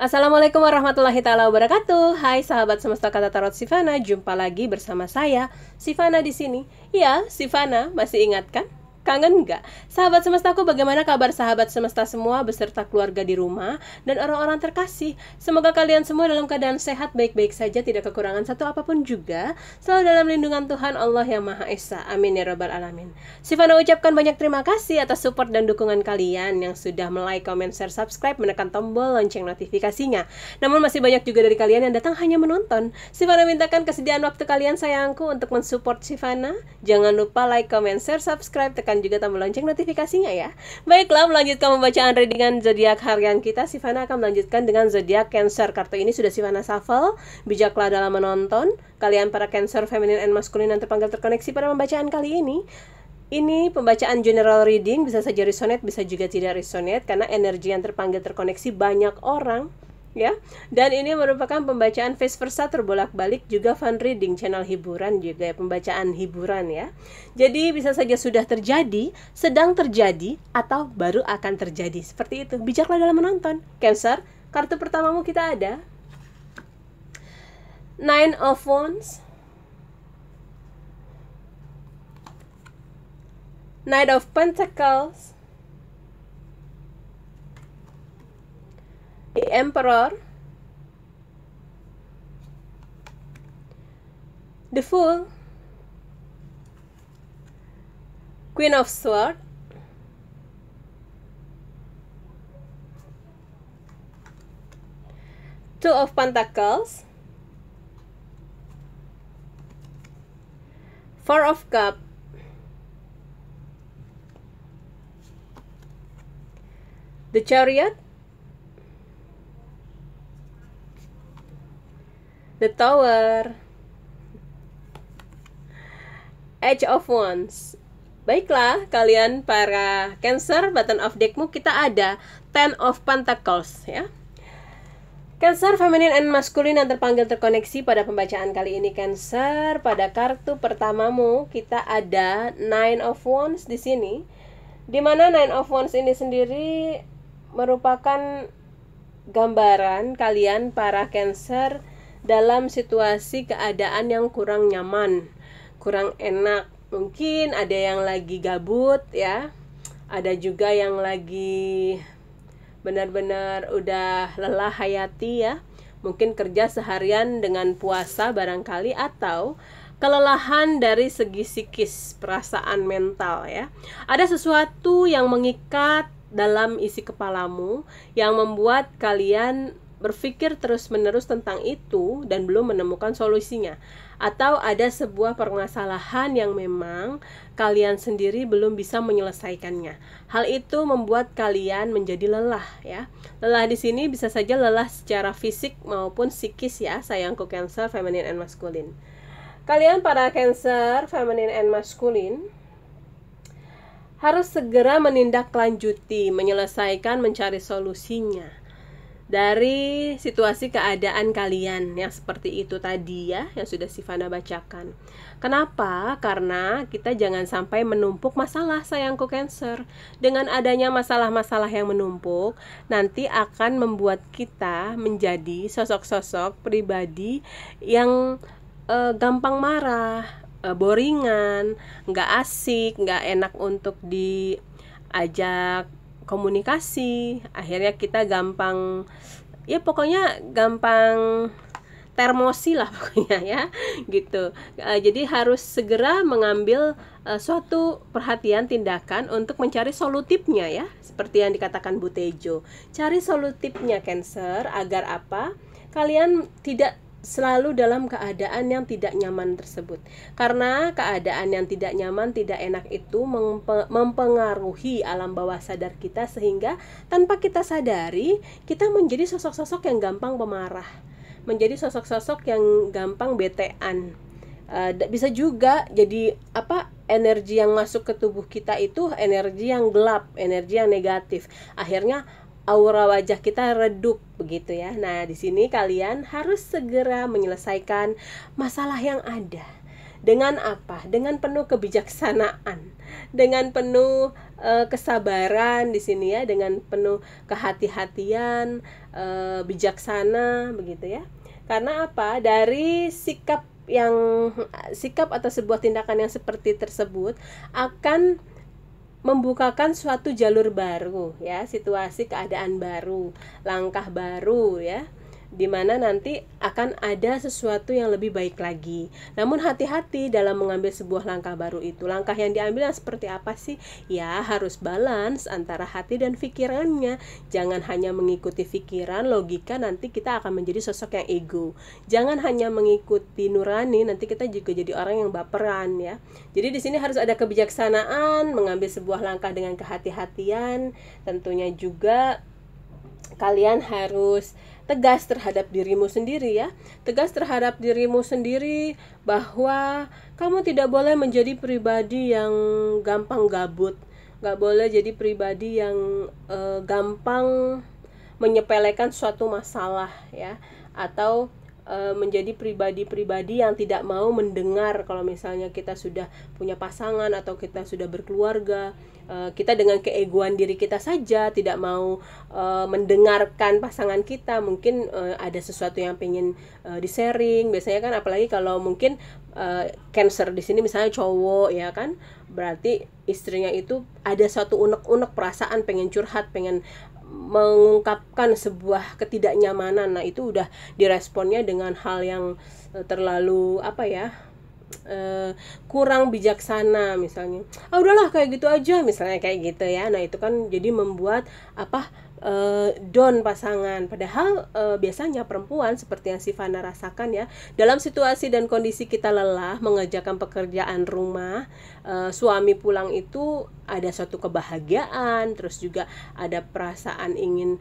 Assalamualaikum warahmatullahi taala wabarakatuh. Hai sahabat semesta kata tarot Sivana, jumpa lagi bersama saya, Sivana di sini. Iya, Sivana, masih ingat kan? Kangen nggak? Sahabat semestaku, bagaimana kabar sahabat semesta semua beserta keluarga di rumah dan orang-orang terkasih? Semoga kalian semua dalam keadaan sehat, baik-baik saja, tidak kekurangan satu apapun juga, selalu dalam lindungan Tuhan Allah yang Maha Esa. Amin ya rabbal alamin. Sivana ucapkan banyak terima kasih atas support dan dukungan kalian yang sudah like, comment, share, subscribe, menekan tombol lonceng notifikasinya. Namun masih banyak juga dari kalian yang datang hanya menonton. Sivana mintakan kesediaan waktu kalian sayangku untuk mensupport Sivana. Jangan lupa like, comment, share, subscribe, tekan juga tombol lonceng notifikasinya ya. Baiklah, melanjutkan pembacaan readingan zodiak harian kita. Sivana akan melanjutkan dengan zodiak Cancer. Kartu ini sudah Sivana shuffle. Bijaklah dalam menonton. Kalian para Cancer, feminine and maskulin yang terpanggil terkoneksi pada pembacaan kali ini. Ini pembacaan general reading, bisa saja resonate, bisa juga tidak resonate, karena energi yang terpanggil terkoneksi banyak orang, ya. Dan ini merupakan pembacaan vice versa, terbolak-balik, juga fun reading, channel hiburan juga ya, pembacaan hiburan ya. Jadi bisa saja sudah terjadi, sedang terjadi, atau baru akan terjadi. Seperti itu. Bijaklah dalam menonton. Cancer, kartu pertamamu kita ada Nine of Wands, Knight of Pentacles, the Emperor, the Fool, Queen of Swords, Two of Pentacles, Four of Cups, the Chariot, the Tower, Edge of Wands. Baiklah, kalian para Cancer, button of deckmu kita ada Ten of Pentacles ya. Cancer, feminine and maskulin yang terpanggil terkoneksi pada pembacaan kali ini. Cancer, pada kartu pertamamu kita ada Nine of Wands di sini. Di mana Nine of Wands ini sendiri merupakan gambaran kalian para Cancer dalam situasi keadaan yang kurang nyaman, kurang enak. Mungkin ada yang lagi gabut ya, ada juga yang lagi benar-benar udah lelah hayati ya, mungkin kerja seharian dengan puasa barangkali, atau kelelahan dari segi psikis, perasaan mental ya. Ada sesuatu yang mengikat dalam isi kepalamu yang membuat kalian berpikir terus-menerus tentang itu dan belum menemukan solusinya. Atau ada sebuah permasalahan yang memang kalian sendiri belum bisa menyelesaikannya. Hal itu membuat kalian menjadi lelah ya. Lelah di sini bisa saja lelah secara fisik maupun psikis ya, sayangku Cancer, feminine and masculine. Kalian para Cancer, feminine and masculine harus segera menindaklanjuti, menyelesaikan, mencari solusinya dari situasi keadaan kalian yang seperti itu tadi ya, yang sudah Sivana bacakan. Kenapa? Karena kita jangan sampai menumpuk masalah, sayangku Cancer. Dengan adanya masalah-masalah yang menumpuk, nanti akan membuat kita menjadi sosok-sosok pribadi yang gampang marah, boringan, nggak asik, nggak enak untuk diajak komunikasi. Akhirnya kita gampang, ya pokoknya gampang termosi lah pokoknya ya, gitu. Jadi harus segera mengambil suatu perhatian, tindakan untuk mencari solutifnya ya, seperti yang dikatakan Bu Tejo. Cari solutifnya Cancer, agar apa? Kalian tidak selalu dalam keadaan yang tidak nyaman tersebut. Karena keadaan yang tidak nyaman, tidak enak itu mempengaruhi alam bawah sadar kita, sehingga tanpa kita sadari kita menjadi sosok-sosok yang gampang pemarah, menjadi sosok-sosok yang gampang betean. Bisa juga jadi energi yang masuk ke tubuh kita itu energi yang gelap, energi yang negatif. Akhirnya aura wajah kita redup begitu ya. Nah, di sini kalian harus segera menyelesaikan masalah yang ada. Dengan apa? Dengan penuh kebijaksanaan, dengan penuh kesabaran di sini ya, dengan penuh kehati-hatian, bijaksana begitu ya. Karena apa? Dari sikap atau sebuah tindakan yang seperti tersebut akan membukakan suatu jalur baru ya, situasi keadaan baru, langkah baru ya, dimana nanti akan ada sesuatu yang lebih baik lagi. Namun hati-hati dalam mengambil sebuah langkah baru itu. Langkah yang diambil yang seperti apa sih? Ya harus balance antara hati dan pikirannya. Jangan hanya mengikuti pikiran, logika, nanti kita akan menjadi sosok yang ego. Jangan hanya mengikuti nurani, nanti kita juga jadi orang yang baperan ya. Jadi di sini harus ada kebijaksanaan, mengambil sebuah langkah dengan kehati-hatian. Tentunya juga kalian harus tegas terhadap dirimu sendiri ya. Tegas terhadap dirimu sendiri bahwa kamu tidak boleh menjadi pribadi yang gampang gabut. Gak boleh jadi pribadi yang gampang menyepelekan suatu masalah ya. Atau menjadi pribadi-pribadi yang tidak mau mendengar kalau misalnya kita sudah punya pasangan atau kita sudah berkeluarga, kita dengan keegoan diri kita saja tidak mau mendengarkan pasangan kita. Mungkin ada sesuatu yang pengen di-sharing, biasanya kan, apalagi kalau mungkin Cancer di sini misalnya cowok ya kan, berarti istrinya itu ada suatu unek-unek perasaan, pengen curhat, pengen mengungkapkan sebuah ketidaknyamanan. Nah itu udah diresponnya dengan hal yang terlalu kurang bijaksana, misalnya udahlah kayak gitu aja, misalnya kayak gitu ya. Nah itu kan jadi membuat down pasangan. Padahal biasanya perempuan seperti yang Sivana rasakan ya, dalam situasi dan kondisi kita lelah mengerjakan pekerjaan rumah, suami pulang itu ada suatu kebahagiaan, terus juga ada perasaan ingin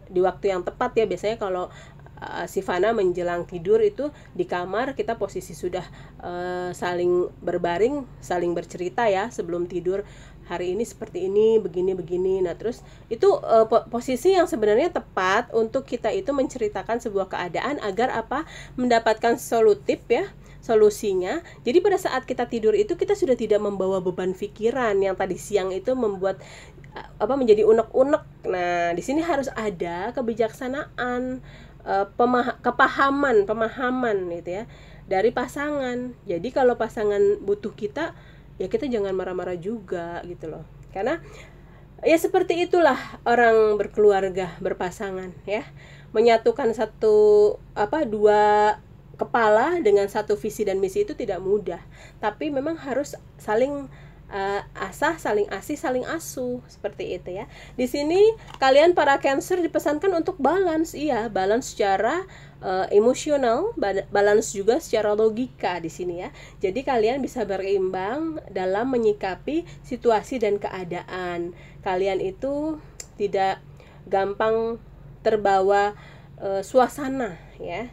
di waktu yang tepat ya. Biasanya kalau Sivana menjelang tidur itu di kamar kita posisi sudah saling berbaring, saling bercerita ya sebelum tidur, hari ini seperti ini, begini. Nah terus itu posisi yang sebenarnya tepat untuk kita itu menceritakan sebuah keadaan agar mendapatkan solusinya. Jadi pada saat kita tidur itu kita sudah tidak membawa beban pikiran yang tadi siang itu membuat menjadi unek-unek. Nah di sini harus ada kebijaksanaan, pemahaman gitu ya dari pasangan. Jadi kalau pasangan butuh kita, ya kita jangan marah-marah juga gitu loh. Karena ya seperti itulah orang berkeluarga, berpasangan ya. Menyatukan dua kepala dengan satu visi dan misi itu tidak mudah. Tapi memang harus saling saling asih, saling asuh, seperti itu ya. Di sini kalian para Cancer dipesankan untuk balance, balance secara emosional, balance juga secara logika di sini ya. Jadi kalian bisa berimbang dalam menyikapi situasi dan keadaan. Kalian itu tidak gampang terbawa suasana ya.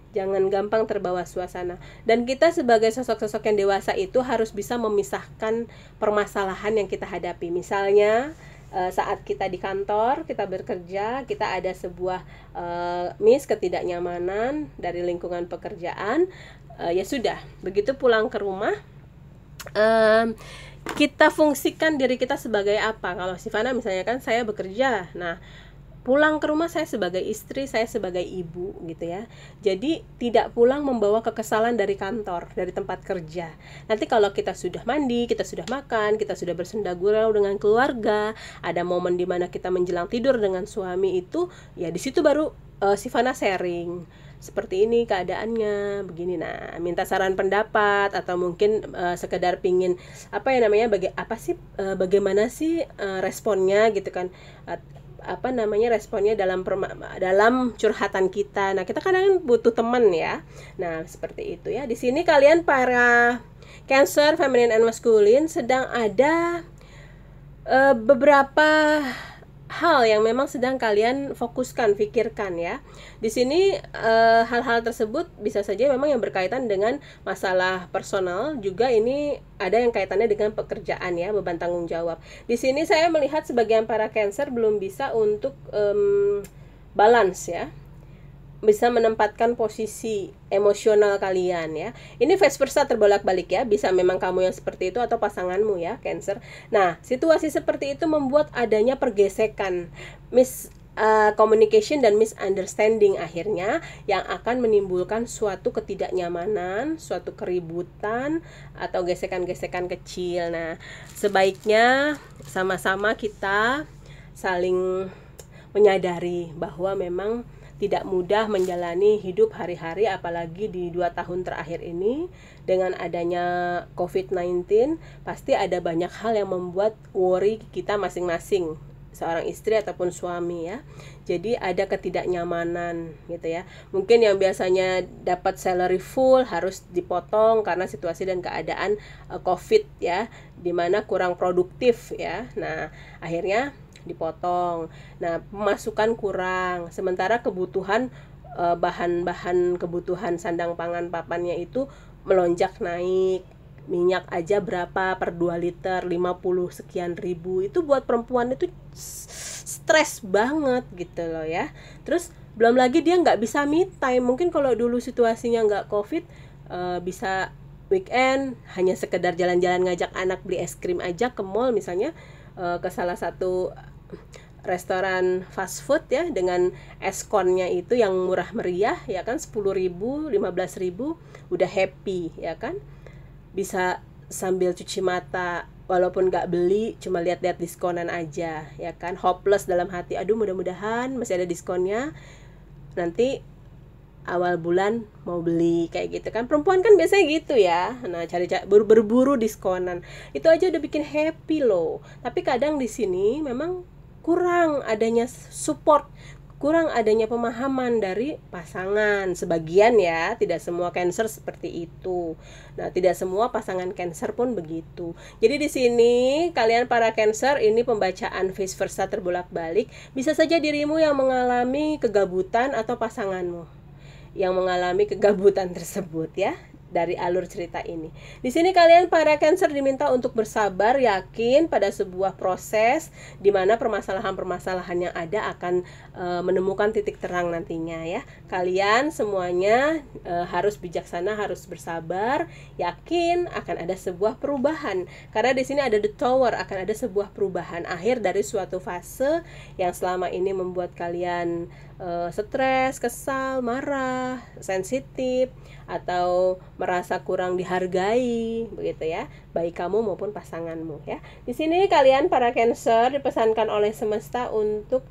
Jangan gampang terbawa suasana. Dan kita sebagai sosok-sosok yang dewasa itu harus bisa memisahkan permasalahan yang kita hadapi. Misalnya saat kita di kantor, kita bekerja, kita ada sebuah ketidaknyamanan dari lingkungan pekerjaan, ya sudah, begitu pulang ke rumah, kita fungsikan diri kita sebagai apa. Kalau Sivana misalnya kan saya bekerja, nah pulang ke rumah saya sebagai istri, saya sebagai ibu gitu ya. Jadi tidak pulang membawa kekesalan dari kantor, dari tempat kerja. Nanti kalau kita sudah mandi, kita sudah makan, kita sudah bersenda gurau dengan keluarga, ada momen di mana kita menjelang tidur dengan suami itu, ya di situ baru Sivana sharing. Seperti ini keadaannya, begini. Nah, minta saran pendapat atau mungkin sekedar pingin bagaimana sih responnya gitu kan. Responnya dalam curhatan kita. Nah, kita kadang butuh teman ya. Nah, seperti itu ya. Di sini kalian para Cancer, feminine and masculine sedang ada beberapa hal yang memang sedang kalian fokuskan, pikirkan ya. Di sini hal-hal tersebut bisa saja memang yang berkaitan dengan masalah personal, juga ini ada yang kaitannya dengan pekerjaan ya, beban tanggung jawab. Di sini saya melihat sebagian para Cancer belum bisa untuk balance ya. bisa menempatkan posisi emosional kalian ya. Ini vice versa, terbolak-balik ya. Bisa memang kamu yang seperti itu atau pasanganmu ya, Cancer. Nah, situasi seperti itu membuat adanya pergesekan, communication dan misunderstanding akhirnya yang akan menimbulkan suatu ketidaknyamanan, suatu keributan atau gesekan-gesekan kecil. Nah, sebaiknya sama-sama kita saling menyadari bahwa memang tidak mudah menjalani hidup hari-hari, apalagi di 2 tahun terakhir ini dengan adanya COVID-19. Pasti ada banyak hal yang membuat worry kita masing-masing, seorang istri ataupun suami ya. Jadi ada ketidaknyamanan gitu ya. Mungkin yang biasanya dapat salary full harus dipotong karena situasi dan keadaan COVID ya, dimana kurang produktif ya. Nah, akhirnya dipotong. Nah, pemasukan kurang. Sementara kebutuhan bahan-bahan kebutuhan sandang pangan papannya itu melonjak naik. Minyak aja berapa per 2 liter, 50 sekian ribu. Itu buat perempuan itu stres banget gitu loh ya. Terus belum lagi dia nggak bisa me time. Mungkin kalau dulu situasinya nggak COVID, bisa weekend hanya sekedar jalan-jalan ngajak anak beli es krim aja ke mall misalnya, ke salah satu restoran fast food ya, dengan eskonnya itu yang murah meriah ya kan, 10.000, 15.000 udah happy ya kan. Bisa sambil cuci mata walaupun nggak beli, cuma lihat-lihat diskonan aja ya kan, hopeless dalam hati, aduh mudah-mudahan masih ada diskonnya, nanti awal bulan mau beli, kayak gitu kan. Perempuan kan biasanya gitu ya. Nah, cari berburu diskonan. Itu aja udah bikin happy loh. Tapi kadang di sini memang kurang adanya support, kurang adanya pemahaman dari pasangan. Sebagian ya, tidak semua Cancer seperti itu. Nah, tidak semua pasangan Cancer pun begitu. Jadi di sini kalian para Cancer, ini pembacaan vice versa terbolak-balik. Bisa saja dirimu yang mengalami kegabutan atau pasanganmu yang mengalami kegabutan tersebut ya, dari alur cerita ini. Di sini kalian para Cancer diminta untuk bersabar, yakin pada sebuah proses di mana permasalahan-permasalahan yang ada akan menemukan titik terang nantinya ya. Kalian semuanya harus bijaksana, harus bersabar, yakin akan ada sebuah perubahan. Karena di sini ada the tower, akan ada sebuah perubahan akhir dari suatu fase yang selama ini membuat kalian stres, kesal, marah, sensitif, atau merasa kurang dihargai, begitu ya, baik kamu maupun pasanganmu ya. Di sini kalian para Cancer dipesankan oleh semesta untuk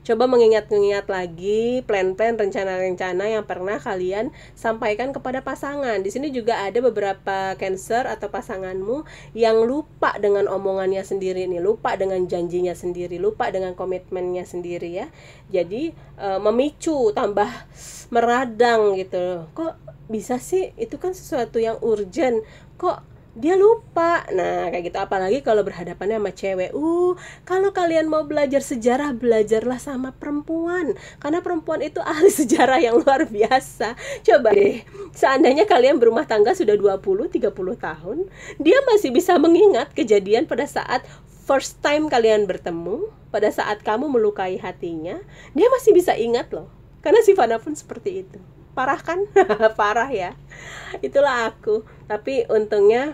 coba mengingat-ingat lagi plan-plan, rencana-rencana yang pernah kalian sampaikan kepada pasangan. Di sini juga ada beberapa Cancer atau pasanganmu yang lupa dengan omongannya sendiri nih, lupa dengan janjinya sendiri, lupa dengan komitmennya sendiri ya. Jadi memicu, tambah meradang gitu. Kok bisa sih, itu kan sesuatu yang urgent, kok dia lupa. Nah, kayak gitu. Apalagi kalau berhadapannya sama cewek. Kalau kalian mau belajar sejarah, belajarlah sama perempuan, karena perempuan itu ahli sejarah yang luar biasa. Coba deh, seandainya kalian berumah tangga sudah 20-30 tahun, dia masih bisa mengingat kejadian pada saat first time kalian bertemu, pada saat kamu melukai hatinya, dia masih bisa ingat loh. Karena si Fana pun seperti itu. Parah kan? Parah ya. Itulah aku. Tapi untungnya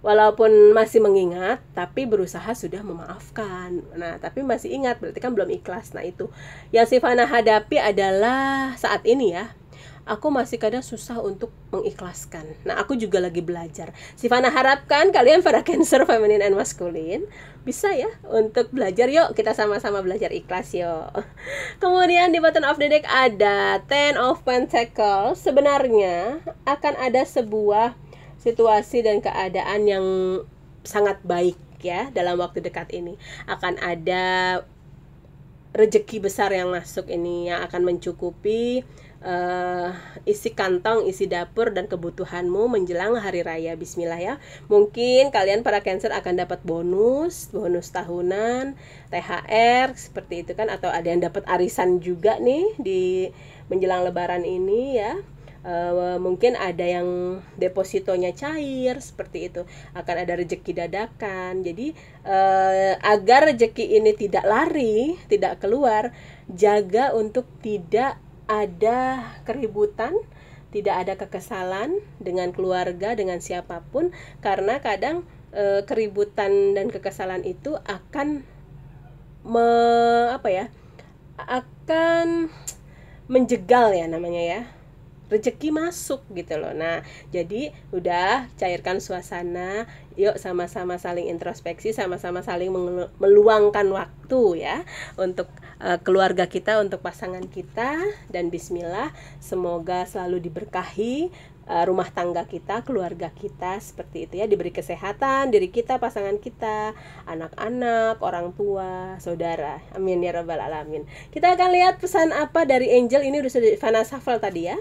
walaupun masih mengingat, tapi berusaha sudah memaafkan. Nah, tapi masih ingat, berarti kan belum ikhlas. Nah, itu yang si Fana hadapi adalah saat ini ya. Aku masih kadang susah untuk mengikhlaskan. Nah, aku juga lagi belajar. Si Fana harapkan kalian para Cancer feminine and masculine bisa ya untuk belajar. Yuk, kita sama-sama belajar ikhlas yuk. Kemudian di bottom of the deck ada Ten of Pentacles. Sebenarnya akan ada sebuah situasi dan keadaan yang sangat baik ya dalam waktu dekat ini. Akan ada rezeki besar yang masuk ini yang akan mencukupi isi kantong, isi dapur dan kebutuhanmu menjelang hari raya. Bismillah ya. Mungkin kalian para Cancer akan dapat bonus tahunan, THR seperti itu kan, atau ada yang dapat arisan juga nih di menjelang lebaran ini ya. Mungkin ada yang depositonya cair seperti itu, akan ada rezeki dadakan. Jadi agar rezeki ini tidak lari, tidak keluar, jaga untuk tidak ada keributan, tidak ada kekesalan dengan keluarga, dengan siapapun, karena kadang keributan dan kekesalan itu akan akan menjegal ya namanya ya, rezeki masuk gitu loh. Nah, jadi udah cairkan suasana, yuk sama-sama saling introspeksi, sama-sama saling meluangkan waktu ya untuk keluarga kita, untuk pasangan kita, dan bismillah, semoga selalu diberkahi rumah tangga kita, keluarga kita seperti itu ya, diberi kesehatan diri kita, pasangan kita, anak-anak, orang tua, saudara. Amin ya rabbal alamin. Kita akan lihat pesan apa dari Angel. Ini udah sudah Fana hafal tadi ya.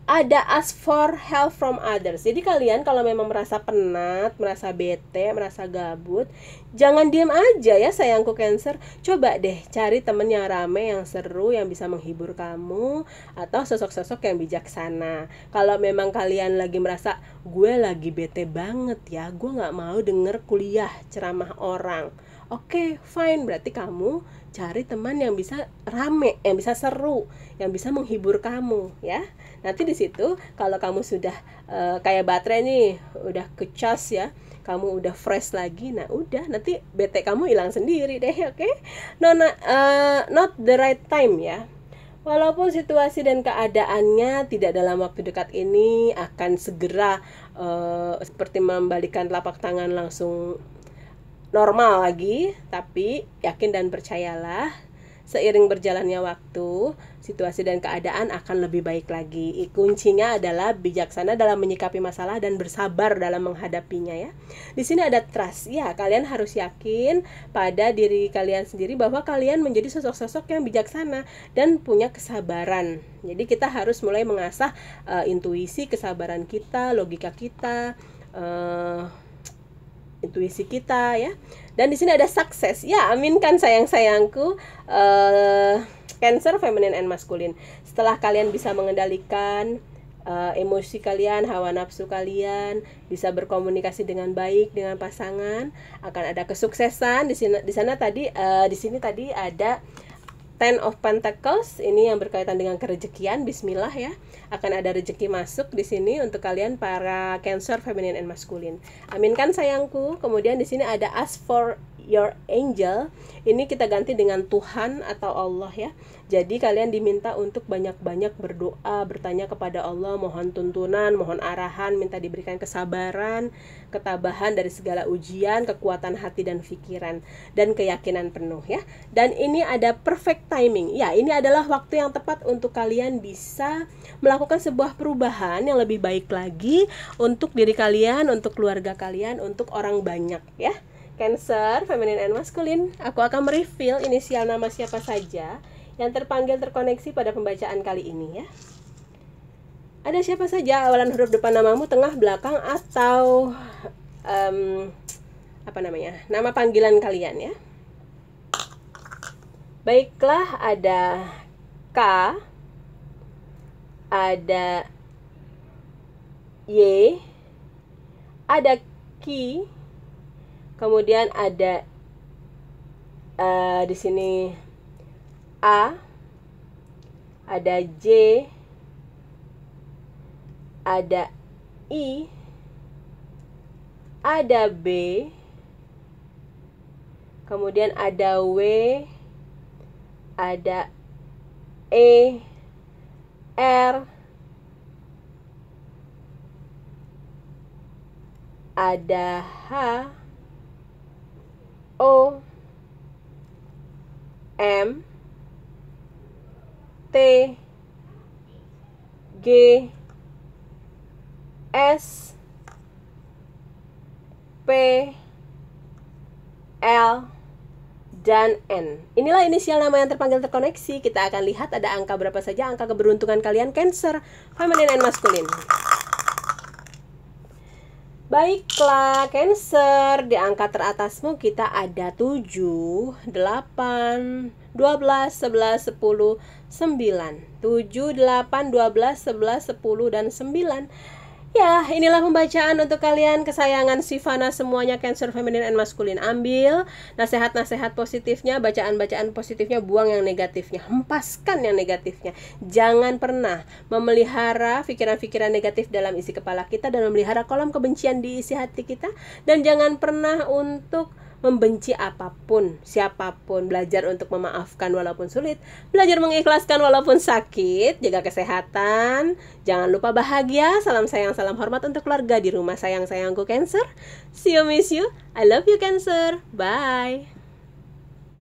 Ada ask for help from others. Jadi kalian kalau memang merasa penat, merasa bete, merasa gabut, jangan diam aja ya sayangku Cancer. Coba deh cari temen yang rame, yang seru, yang bisa menghibur kamu, atau sosok-sosok yang bijaksana. Kalau memang kalian lagi merasa gue lagi bete banget ya, gue gak mau denger kuliah ceramah orang, oke, fine, berarti kamu cari teman yang bisa rame, yang bisa seru, yang bisa menghibur kamu ya. Nanti di situ kalau kamu sudah kayak baterai nih, udah kecas ya, kamu udah fresh lagi, nah udah nanti bete kamu hilang sendiri deh, oke? Not the right time ya. Walaupun situasi dan keadaannya tidak dalam waktu dekat ini akan segera seperti membalikan telapak tangan langsung normal lagi, tapi yakin dan percayalah, seiring berjalannya waktu, situasi dan keadaan akan lebih baik lagi. Kuncinya adalah bijaksana dalam menyikapi masalah dan bersabar dalam menghadapinya ya. Di sini ada trust. Ya, kalian harus yakin pada diri kalian sendiri bahwa kalian menjadi sosok-sosok yang bijaksana dan punya kesabaran. Jadi kita harus mulai mengasah intuisi, kesabaran kita, logika kita, intuisi kita ya. Dan di sini ada sukses. Ya, aminkan sayang-sayangku, Cancer, feminine and masculine. Setelah kalian bisa mengendalikan emosi kalian, hawa nafsu kalian, bisa berkomunikasi dengan baik dengan pasangan, akan ada kesuksesan. Di sini tadi ada Ten of Pentacles, ini yang berkaitan dengan kerejekian. Bismillah ya, akan ada rezeki masuk di sini untuk kalian para Cancer, feminine and masculine. Aminkan sayangku. Kemudian di sini ada ask for your angel. Ini kita ganti dengan Tuhan atau Allah ya. Jadi kalian diminta untuk banyak-banyak berdoa, bertanya kepada Allah, mohon tuntunan, mohon arahan, minta diberikan kesabaran, ketabahan dari segala ujian, kekuatan hati dan pikiran, dan keyakinan penuh ya. Dan ini ada perfect timing. Ya, ini adalah waktu yang tepat untuk kalian bisa melakukan sebuah perubahan yang lebih baik lagi untuk diri kalian, untuk keluarga kalian, untuk orang banyak ya. Cancer, feminine and masculine, aku akan mereveal inisial nama siapa saja yang terpanggil terkoneksi pada pembacaan kali ini ya. Ada siapa saja, awalan huruf depan namamu, tengah, belakang, atau nama panggilan kalian ya. Baiklah, ada K, ada Y, ada Ki, kemudian ada di sini A, ada J, ada I, ada B, kemudian ada W, ada E, R, ada H, O, M, T, G, S, P, L, dan N. Inilah inisial nama yang terpanggil terkoneksi. Kita akan lihat ada angka berapa saja angka keberuntungan kalian Cancer, feminine and masculine. Baiklah, Cancer, di angka teratasmu kita ada 7, 8, 12, 11, 10, 9. 7, 8, 12, 11, 10, dan 9. Ya, inilah pembacaan untuk kalian kesayangan Sivana semuanya, Cancer feminin and maskulin. Ambil nasihat-nasihat positifnya, bacaan-bacaan positifnya, buang yang negatifnya, hempaskan yang negatifnya. Jangan pernah memelihara pikiran-pikiran negatif dalam isi kepala kita dan memelihara kolam kebencian di isi hati kita. Dan jangan pernah untuk membenci apapun, siapapun. Belajar untuk memaafkan walaupun sulit, belajar mengikhlaskan walaupun sakit, jaga kesehatan, jangan lupa bahagia. Salam sayang, salam hormat untuk keluarga di rumah sayang-sayangku Cancer. See you, miss you, I love you Cancer, bye.